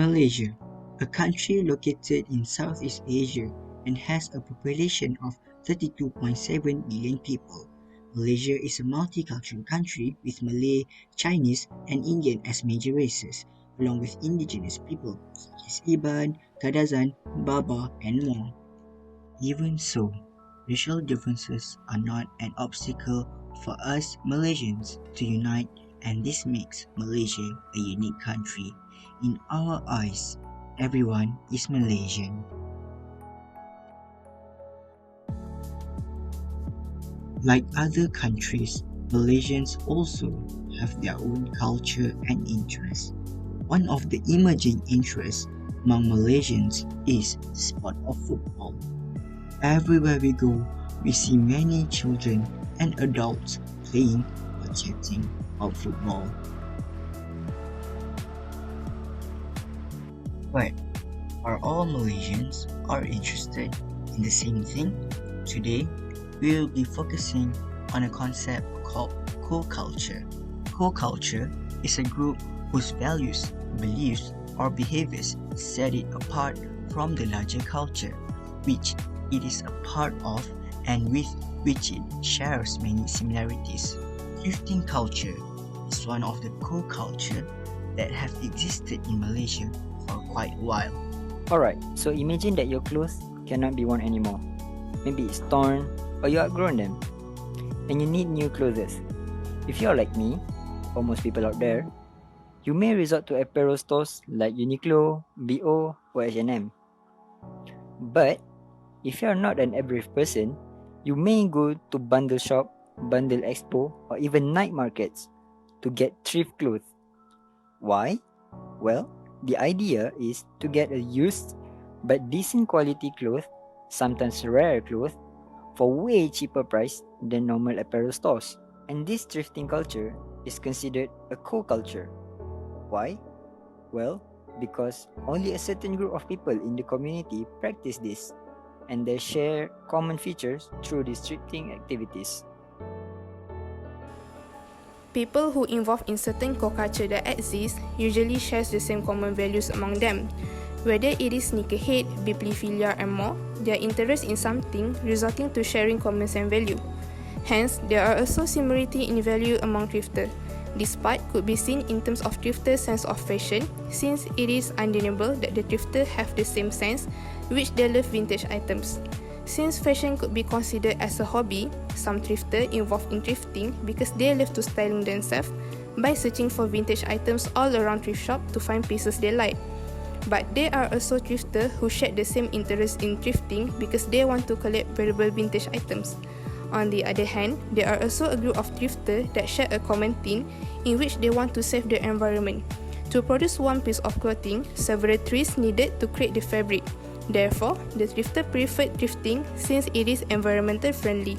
Malaysia, a country located in Southeast Asia and has a population of 32.7 million people. Malaysia is a multicultural country with Malay, Chinese, and Indian as major races, along with indigenous people such as Iban, Kadazan, Baba, and more. Even so, racial differences are not an obstacle for us Malaysians to unite, and this makes Malaysia a unique country. In our eyes, everyone is Malaysian. Like other countries, Malaysians also have their own culture and interests. One of the emerging interests among Malaysians is the sport of football. Everywhere we go, we see many children and adults playing or chatting about football. But are all Malaysians interested in the same thing? Today, we will be focusing on a concept called co-culture. Co-culture is a group whose values, beliefs, or behaviors set it apart from the larger culture, which it is a part of and with which it shares many similarities. Thrifting culture is one of the co-culture that have existed in Malaysia for quite a while. Alright, so imagine that your clothes cannot be worn anymore. Maybe it's torn or you outgrown them and you need new clothes. If you're like me, or most people out there, you may resort to apparel stores like Uniqlo, BO, or H&M. But if you're not an average person, you may go to bundle shop, bundle expo, or even night markets to get thrift clothes. Why? Well, the idea is to get a used but decent quality cloth, sometimes rare cloth, for way cheaper price than normal apparel stores. And this thrifting culture is considered a co-culture. Why? Well, because only a certain group of people in the community practice this, and they share common features through these thrifting activities. People who involve in certain co-culture that exist usually shares the same common values among them. Whether it is sneakerhead, bibliophilia and more, their interest in something resulting to sharing common same value. Hence, there are also similarity in value among thrifters. Despite could be seen in terms of thrifters' sense of fashion, since it is undeniable that the thrifters have the same sense, which they love vintage items. Since fashion could be considered as a hobby, some thrifters involved in thrifting because they love to styling themselves by searching for vintage items all around thrift shop to find pieces they like. But there are also thrifters who share the same interest in thrifting because they want to collect valuable vintage items. On the other hand, there are also a group of thrifters that share a common theme in which they want to save the environment. To produce one piece of clothing, several trees needed to create the fabric. Therefore, the thrifter preferred thrifting since it is environmental friendly.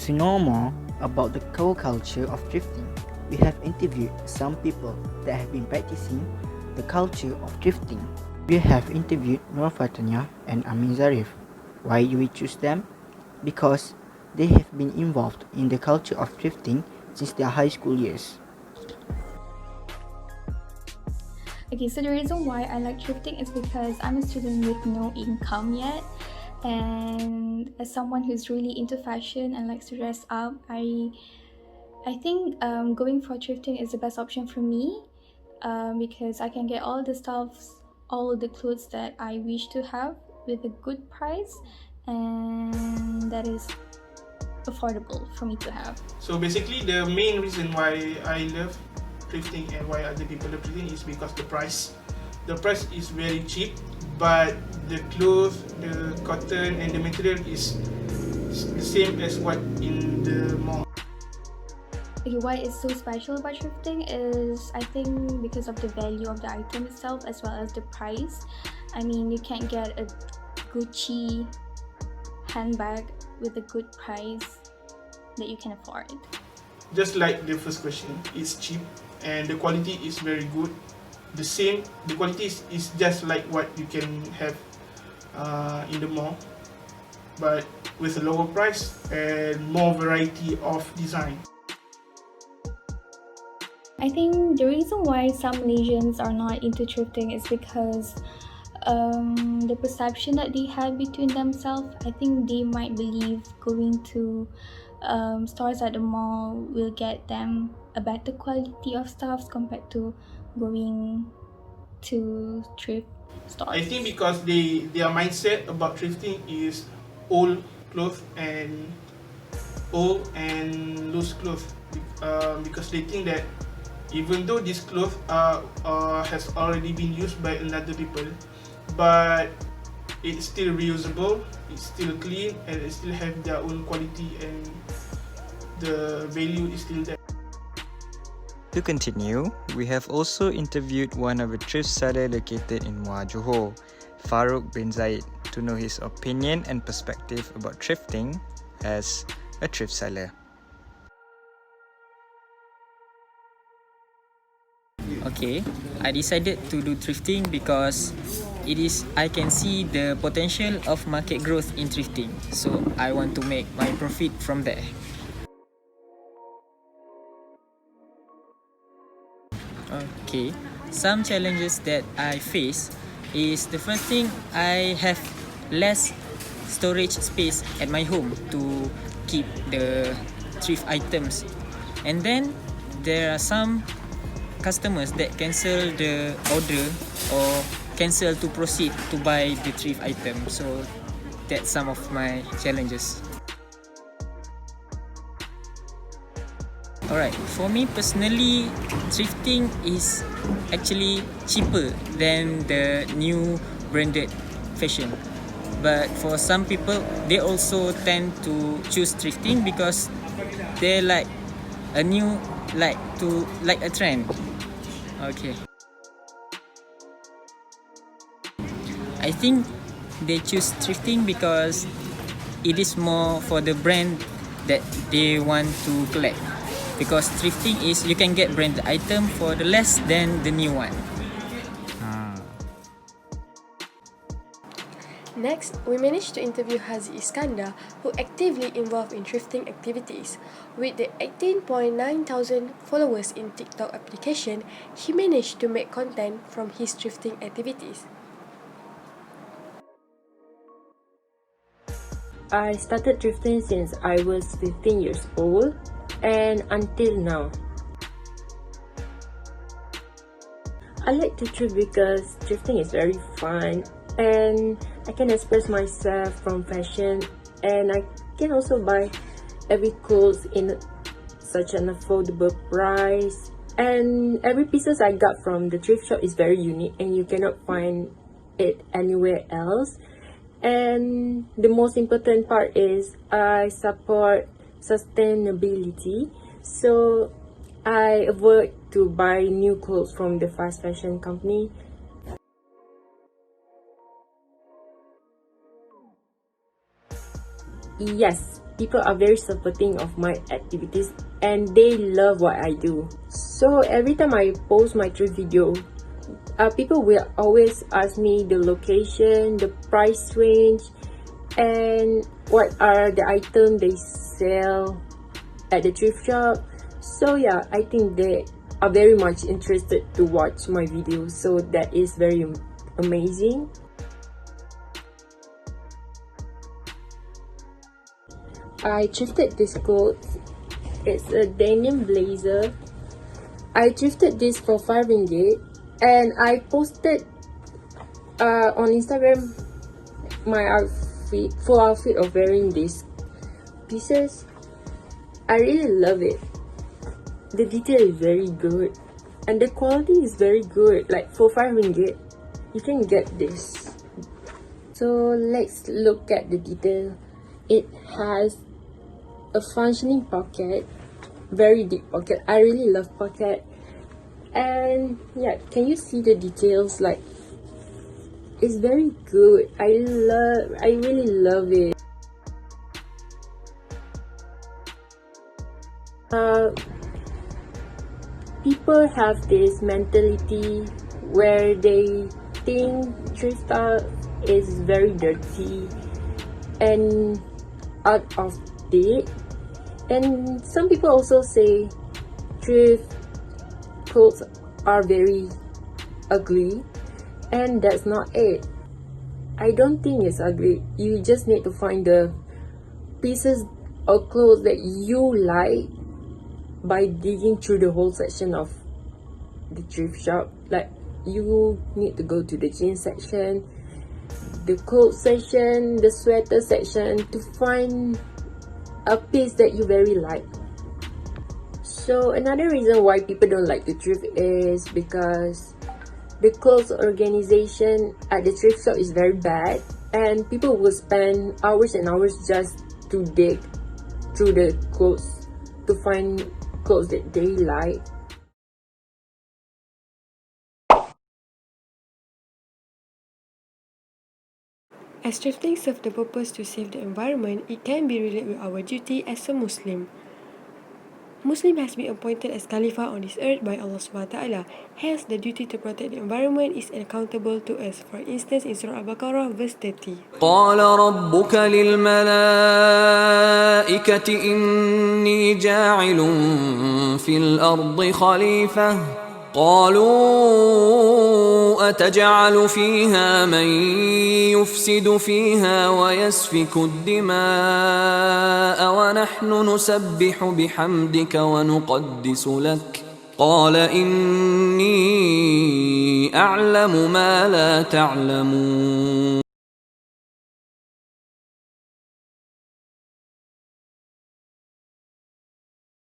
To know more about the co-culture of thrifting, we have interviewed some people that have been practicing the culture of thrifting. We have interviewed Nur Fatanya and Amin Zarif. Why do we choose them? Because they have been involved in the culture of thrifting since their high school years. Okay, so the reason why I like thrifting is because I'm a student with no income yet, and as someone who's really into fashion and likes to dress up, I think going for thrifting is the best option for me, because I can get all the stuffs, all the clothes that I wish to have with a good price, and that is affordable for me to have. So basically, the main reason why I love thrifting and why other people love thrifting is because the price. The price is very cheap, but the clothes, the cotton and the material is the same as what in the mall. Okay, why it's so special about thrifting is, I think, because of the value of the item itself as well as the price. I mean, you can't get a Gucci handbag with a good price that you can afford. Just like the first question, it's cheap and the quality is very good. The quality is just like what you can have in the mall, but with a lower price and more variety of design. I think the reason why some Malaysians are not into thrifting is because the perception that they have between themselves. I think they might believe going to stores at the mall will get them a better quality of stuff compared to going to thrift stores. I think because their mindset about thrifting is old clothes and loose clothes, because they think that even though this clothes has already been used by another people, but it's still reusable, it's still clean, and it still have their own quality, and the value is still there. To continue, we have also interviewed one of the thrift seller located in Muar Johor, Farouk bin Zaid, to know his opinion and perspective about thrifting as a thrift seller. Okay, I decided to do thrifting because I can see the potential of market growth in thrifting, so I want to make my profit from there. Okay, some challenges that I face is, the first thing, I have less storage space at my home to keep the thrift items, and then there are some customers that cancel the order or cancel to proceed to buy the thrift item, so that's some of my challenges. Alright, for me personally, thrifting is actually cheaper than the new branded fashion. But for some people, they also tend to choose thrifting because they like a new, like a trend. Okay. I think they choose thrifting because it is more for the brand that they want to collect. Because thrifting is, you can get branded item for the less than the new one. Next, we managed to interview Haji Iskandar, who actively involved in thrifting activities. With the 18.9 thousand followers in TikTok application, he managed to make content from his thrifting activities. I started thrifting since I was 15 years old and until now. I like to thrift because thrifting is very fun and I can express myself from fashion, and I can also buy every clothes in such an affordable price, and every pieces I got from the thrift shop is very unique and you cannot find it anywhere else. And the most important part is I support sustainability, so I avoid to buy new clothes from the fast fashion company. Yes, people are very supporting of my activities and they love what I do. So every time I post my thrift video, people will always ask me the location, the price range, and what are the items they sell at the thrift shop. So yeah, I think they are very much interested to watch my videos, so that is very amazing. I thrifted this coat. It's a denim blazer. I thrifted this for 5 ringgit and I posted on Instagram my full outfit of wearing these pieces. I really love it. The detail is very good and the quality is very good. Like for 5 ringgit, you can get this. So let's look at the detail. It has a functioning pocket, very deep pocket. I really love pocket. And yeah, can you see the details? Like, it's very good. I really love it. People have this mentality where they think thrift stuff is very dirty and out of date, and some people also say thrift clothes are very ugly, and that's not it. I don't think it's ugly. You just need to find the pieces of clothes that you like by digging through the whole section of the thrift shop. Like, you need to go to the jeans section, the coat section, the sweater section to find a piece that you very like. So another reason why people don't like to thrift is because the clothes organization at the thrift shop is very bad, and people will spend hours and hours just to dig through the clothes to find clothes that they like. As thrifting serves the purpose to save the environment, it can be related with our duty as a Muslim. Muslim has been appointed as Khalifa on this earth by Allah SWT. Hence, the duty to protect the environment is accountable to us. For instance, in Surah Al-Baqarah, verse 30. قال ربك للملائكة إني جاعل في الأرض خليفة قالوا أتجعل فيها من يفسد فيها ويسفك الدماء ونحن نسبح بحمدك ونقدس لك قال إني أعلم ما لا تعلمون.